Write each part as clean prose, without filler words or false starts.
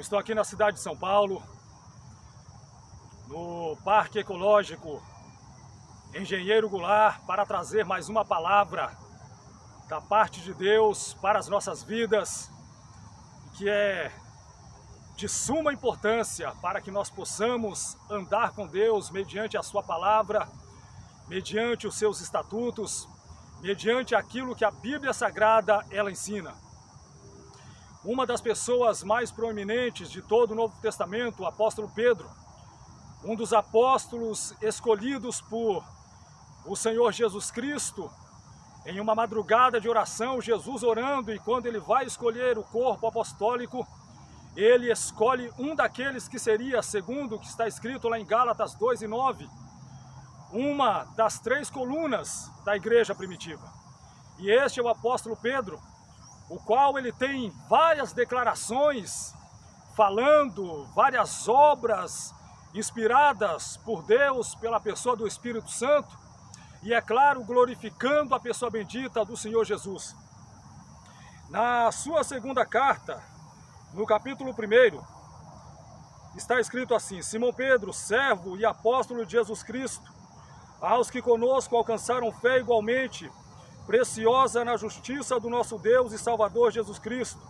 estou aqui na cidade de São Paulo, no Parque Ecológico Engenheiro Goulart, para trazer mais uma palavra da parte de Deus para as nossas vidas, que é de suma importância para que nós possamos andar com Deus mediante a sua palavra, mediante os seus estatutos, mediante aquilo que a Bíblia Sagrada ela ensina. Uma das pessoas mais proeminentes de todo o Novo Testamento, o apóstolo Pedro, um dos apóstolos escolhidos por o Senhor Jesus Cristo, em uma madrugada de oração, Jesus orando, e quando ele vai escolher o corpo apostólico, ele escolhe um daqueles que seria, segundo o que está escrito lá em Gálatas 2:9, uma das 3 colunas da igreja primitiva. E este é o apóstolo Pedro, o qual ele tem várias declarações, falando várias obras inspiradas por Deus, pela pessoa do Espírito Santo, e é claro, glorificando a pessoa bendita do Senhor Jesus. Na sua segunda carta, no capítulo 1, está escrito assim: Simão Pedro, servo e apóstolo de Jesus Cristo, aos que conosco alcançaram fé igualmente preciosa na justiça do nosso Deus e Salvador Jesus Cristo,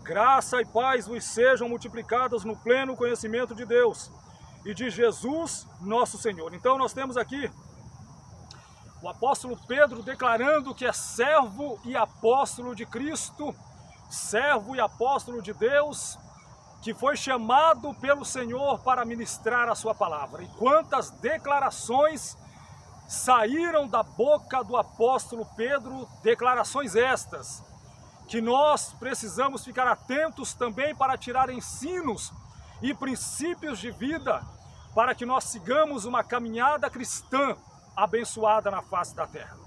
graça e paz vos sejam multiplicadas no pleno conhecimento de Deus e de Jesus nosso Senhor. Então nós temos aqui o apóstolo Pedro declarando que é servo e apóstolo de Cristo, servo e apóstolo de Deus, que foi chamado pelo Senhor para ministrar a sua palavra. E quantas declarações saíram da boca do apóstolo Pedro, declarações estas, que nós precisamos ficar atentos também para tirar ensinos e princípios de vida, para que nós sigamos uma caminhada cristã abençoada na face da terra.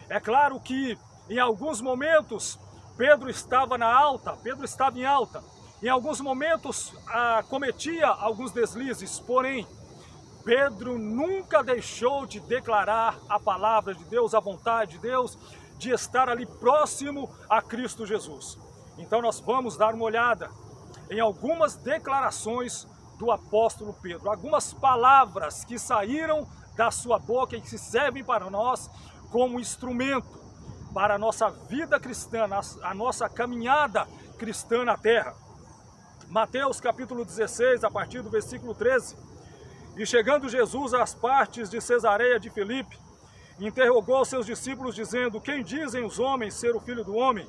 É claro que em alguns momentos Pedro estava em alta, em alguns momentos cometia alguns deslizes, porém Pedro nunca deixou de declarar a palavra de Deus, a vontade de Deus, de estar ali próximo a Cristo Jesus. Então nós vamos dar uma olhada em algumas declarações do apóstolo Pedro, algumas palavras que saíram da sua boca e que servem para nós como instrumento para a nossa vida cristã, a nossa caminhada cristã na terra. Mateus capítulo 16, a partir do versículo 13. E chegando Jesus às partes de Cesareia de Filipe, interrogou seus discípulos dizendo: quem dizem os homens ser o Filho do Homem?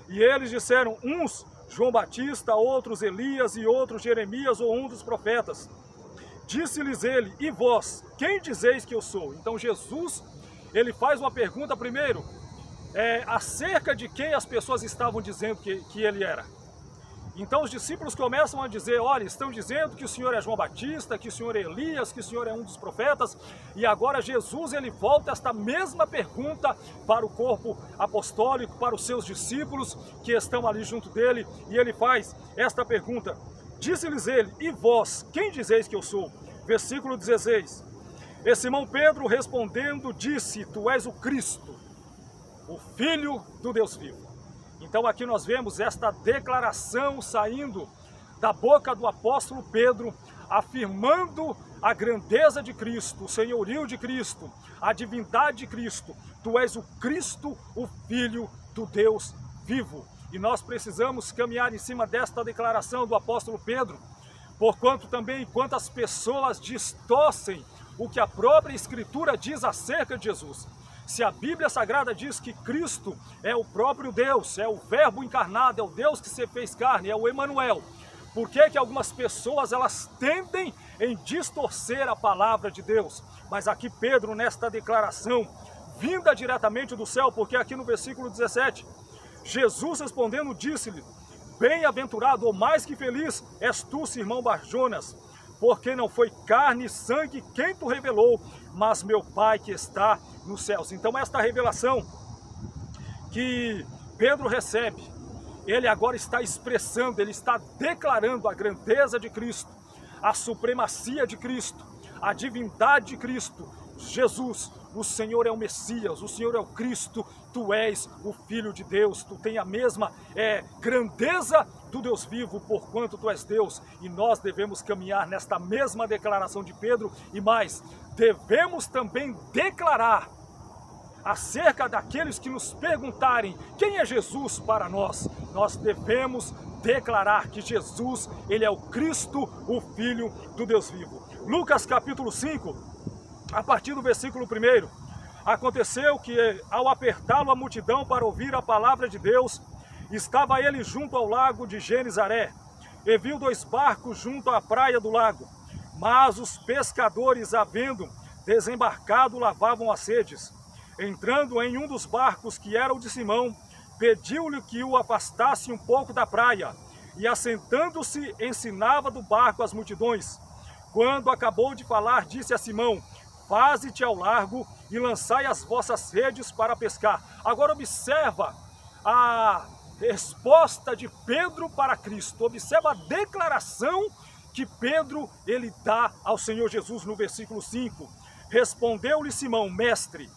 E eles disseram: uns João Batista, outros Elias e outros Jeremias ou um dos profetas. Disse-lhes ele: e vós, quem dizeis que eu sou? Então Jesus, ele faz uma pergunta primeiro, acerca de quem as pessoas estavam dizendo que ele era. Então os discípulos começam a dizer: olha, estão dizendo que o Senhor é João Batista, que o Senhor é Elias, que o Senhor é um dos profetas. E agora Jesus, ele volta esta mesma pergunta para o corpo apostólico, para os seus discípulos que estão ali junto dele, e ele faz esta pergunta. Disse-lhes ele: e vós, quem dizeis que eu sou? Versículo 16. E Simão Pedro respondendo disse: tu és o Cristo, o Filho do Deus vivo. Então aqui nós vemos esta declaração saindo da boca do apóstolo Pedro, afirmando a grandeza de Cristo, o senhorio de Cristo, a divindade de Cristo. Tu és o Cristo, o Filho do Deus vivo. E nós precisamos caminhar em cima desta declaração do apóstolo Pedro, porquanto também quantas pessoas distorcem o que a própria Escritura diz acerca de Jesus. Se a Bíblia Sagrada diz que Cristo é o próprio Deus, é o Verbo encarnado, é o Deus que se fez carne, é o Emanuel, por que algumas pessoas elas tendem em distorcer a palavra de Deus? Mas aqui Pedro, nesta declaração, vinda diretamente do céu, porque aqui no versículo 17, Jesus respondendo disse-lhe: bem-aventurado ou mais que feliz és tu, Simão Bar-Jonas, porque não foi carne e sangue quem tu revelou, mas meu Pai que está nos céus. Então esta revelação que Pedro recebe, ele agora está expressando, ele está declarando a grandeza de Cristo, a supremacia de Cristo, a divindade de Cristo, Jesus, o Senhor é o Messias, o Senhor é o Cristo, tu és o Filho de Deus, tu tem a mesma grandeza do Deus vivo, porquanto tu és Deus. E nós devemos caminhar nesta mesma declaração de Pedro, e mais, devemos também declarar acerca daqueles que nos perguntarem quem é Jesus para nós. Nós devemos declarar que Jesus, ele é o Cristo, o Filho do Deus vivo. Lucas capítulo 5, a partir do versículo 1. Aconteceu que, ao apertá-lo a multidão para ouvir a palavra de Deus, estava ele junto ao lago de Genezaré, e viu 2 barcos junto à praia do lago. Mas os pescadores, havendo desembarcado, lavavam as redes. Entrando em um dos barcos, que era o de Simão, pediu-lhe que o afastasse um pouco da praia, e assentando-se, ensinava do barco as multidões. Quando acabou de falar, disse a Simão: faze-te ao largo e lançai as vossas redes para pescar. Agora observa a resposta de Pedro para Cristo. Observa a declaração que Pedro ele dá ao Senhor Jesus no versículo 5. Respondeu-lhe Simão: mestre,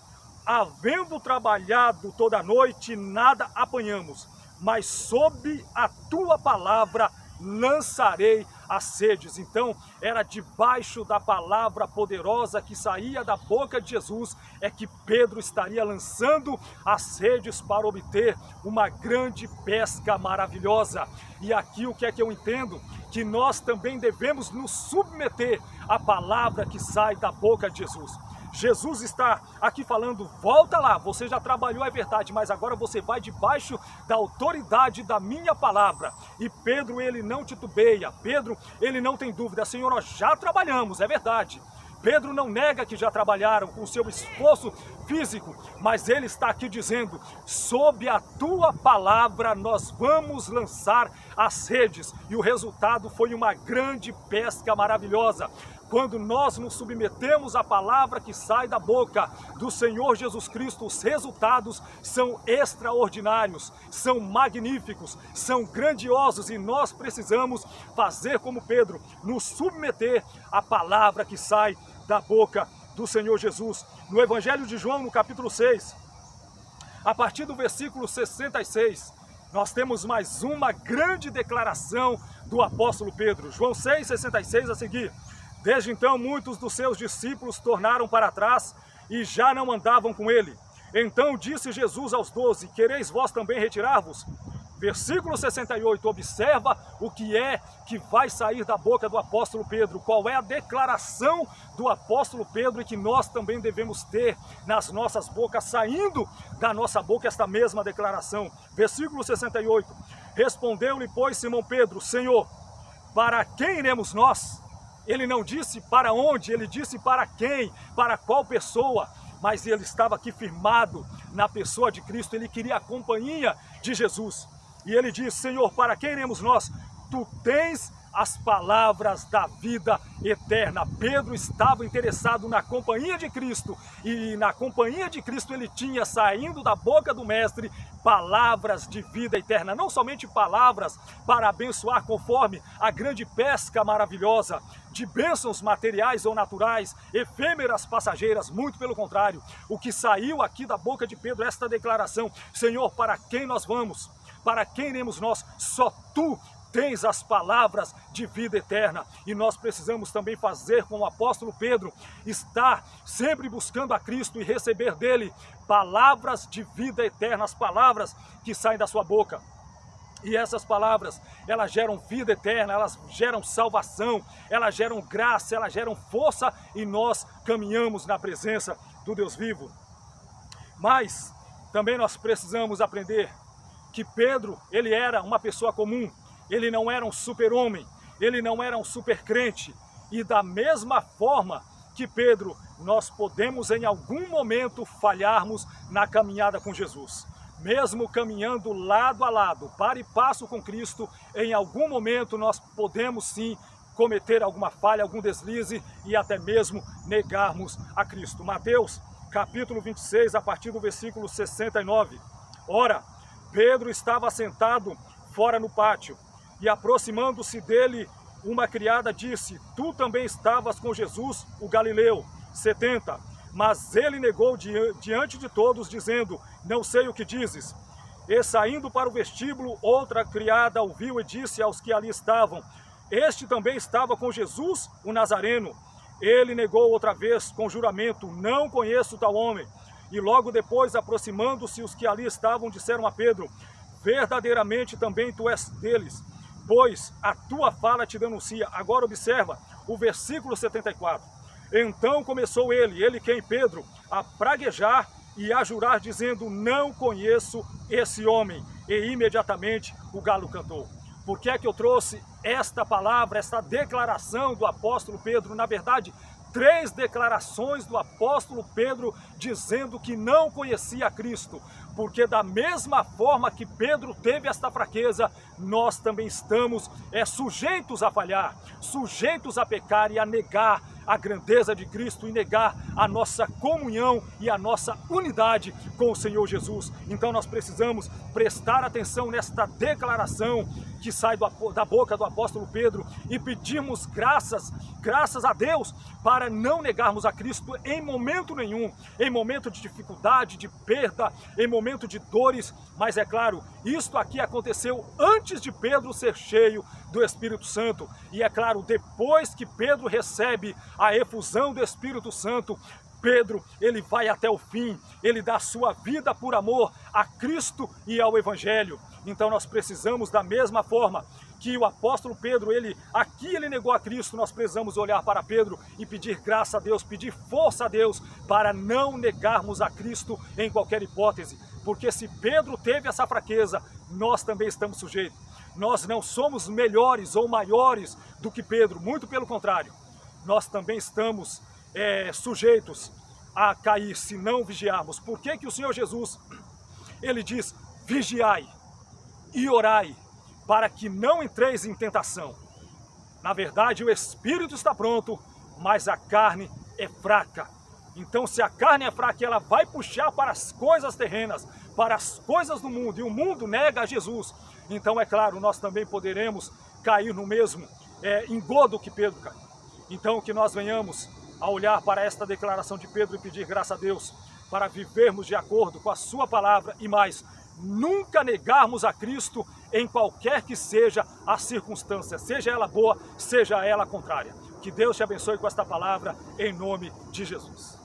havendo trabalhado toda a noite, nada apanhamos, mas sob a tua palavra lançarei as redes. Então, era debaixo da palavra poderosa que saía da boca de Jesus, é que Pedro estaria lançando as redes para obter uma grande pesca maravilhosa. E aqui o que é que eu entendo? Que nós também devemos nos submeter à palavra que sai da boca de Jesus. Jesus está aqui falando: volta lá, você já trabalhou, é verdade, mas agora você vai debaixo da autoridade da minha palavra. E Pedro, ele não titubeia, Pedro, ele não tem dúvida: Senhor, nós já trabalhamos, é verdade. Pedro não nega que já trabalharam com seu esforço físico, mas ele está aqui dizendo: sob a tua palavra nós vamos lançar as redes. E o resultado foi uma grande pesca maravilhosa. Quando nós nos submetemos à palavra que sai da boca do Senhor Jesus Cristo, os resultados são extraordinários, são magníficos, são grandiosos, e nós precisamos fazer como Pedro, nos submeter à palavra que sai da boca do Senhor Jesus. No Evangelho de João, no capítulo 6, a partir do versículo 66, nós temos mais uma grande declaração do apóstolo Pedro. João 6,66 a seguir. Desde então, muitos dos seus discípulos tornaram para trás e já não andavam com ele. Então disse Jesus aos 12, quereis vós também retirar-vos? Versículo 68, observa o que é que vai sair da boca do apóstolo Pedro, qual é a declaração do apóstolo Pedro e que nós também devemos ter nas nossas bocas, saindo da nossa boca esta mesma declaração. Versículo 68, respondeu-lhe, pois, Simão Pedro: Senhor, para quem iremos nós? Ele não disse para onde, ele disse para quem, para qual pessoa, mas ele estava aqui firmado na pessoa de Cristo, ele queria a companhia de Jesus. E ele diz: Senhor, para quem iremos nós? Tu tens as palavras da vida eterna. Pedro estava interessado na companhia de Cristo, e na companhia de Cristo ele tinha, saindo da boca do Mestre, palavras de vida eterna. Não somente palavras para abençoar conforme a grande pesca maravilhosa, de bênçãos materiais ou naturais, efêmeras, passageiras, muito pelo contrário. O que saiu aqui da boca de Pedro, esta declaração: Senhor, para quem nós vamos? Para quem iremos nós? Só tu tens as palavras de vida eterna. E nós precisamos também fazer como o apóstolo Pedro, estar sempre buscando a Cristo e receber dele palavras de vida eterna, as palavras que saem da sua boca. E essas palavras, elas geram vida eterna, elas geram salvação, elas geram graça, elas geram força, e nós caminhamos na presença do Deus vivo. Mas também nós precisamos aprender que Pedro, ele era uma pessoa comum. Ele não era um super-homem, ele não era um super-crente. E da mesma forma que Pedro, nós podemos em algum momento falharmos na caminhada com Jesus. Mesmo caminhando lado a lado, para e passo com Cristo, em algum momento nós podemos sim cometer alguma falha, algum deslize e até mesmo negarmos a Cristo. Mateus capítulo 26, a partir do versículo 69. Ora, Pedro estava sentado fora no pátio, e aproximando-se dele, uma criada disse: Tu também estavas com Jesus, o Galileu. 70. Mas ele negou diante de todos, dizendo: não sei o que dizes. E saindo para o vestíbulo, outra criada o viu e disse aos que ali estavam: este também estava com Jesus, o Nazareno. Ele negou outra vez com juramento: não conheço tal homem. E logo depois, aproximando-se os que ali estavam, disseram a Pedro: verdadeiramente também tu és deles, pois a tua fala te denuncia. Agora observa o versículo 74. Então começou ele quem? Pedro, a praguejar e a jurar, dizendo: não conheço esse homem. E imediatamente o galo cantou. Por que é que eu trouxe esta palavra, esta declaração do apóstolo Pedro? Na verdade, 3 declarações do apóstolo Pedro dizendo que não conhecia Cristo. Porque da mesma forma que Pedro teve esta fraqueza, nós também estamos sujeitos a falhar, sujeitos a pecar e a negar a grandeza de Cristo e negar a nossa comunhão e a nossa unidade com o Senhor Jesus. Então nós precisamos prestar atenção nesta declaração que sai da boca do apóstolo Pedro e pedirmos graças a Deus para não negarmos a Cristo em momento nenhum, em momento de dificuldade, de perda, em momento de dores. Mas é claro, isto aqui aconteceu antes de Pedro ser cheio do Espírito Santo. E é claro, depois que Pedro recebe a efusão do Espírito Santo, Pedro, ele vai até o fim, ele dá sua vida por amor a Cristo e ao Evangelho. Então nós precisamos, da mesma forma que o apóstolo Pedro, ele negou a Cristo, nós precisamos olhar para Pedro e pedir graça a Deus, pedir força a Deus para não negarmos a Cristo em qualquer hipótese. Porque se Pedro teve essa fraqueza, nós também estamos sujeitos. Nós não somos melhores ou maiores do que Pedro, muito pelo contrário. Nós também estamos sujeitos a cair se não vigiarmos. Por que que o Senhor Jesus, ele diz: vigiai e orai, para que não entreis em tentação? Na verdade, o espírito está pronto, mas a carne é fraca. Então, se a carne é fraca, ela vai puxar para as coisas terrenas, para as coisas do mundo, e o mundo nega a Jesus. Então, é claro, nós também poderemos cair no mesmo engodo que Pedro caiu. Então, que nós venhamos a olhar para esta declaração de Pedro e pedir graça a Deus, para vivermos de acordo com a sua palavra e mais, nunca negarmos a Cristo em qualquer que seja a circunstância, seja ela boa, seja ela contrária. Que Deus te abençoe com esta palavra, em nome de Jesus.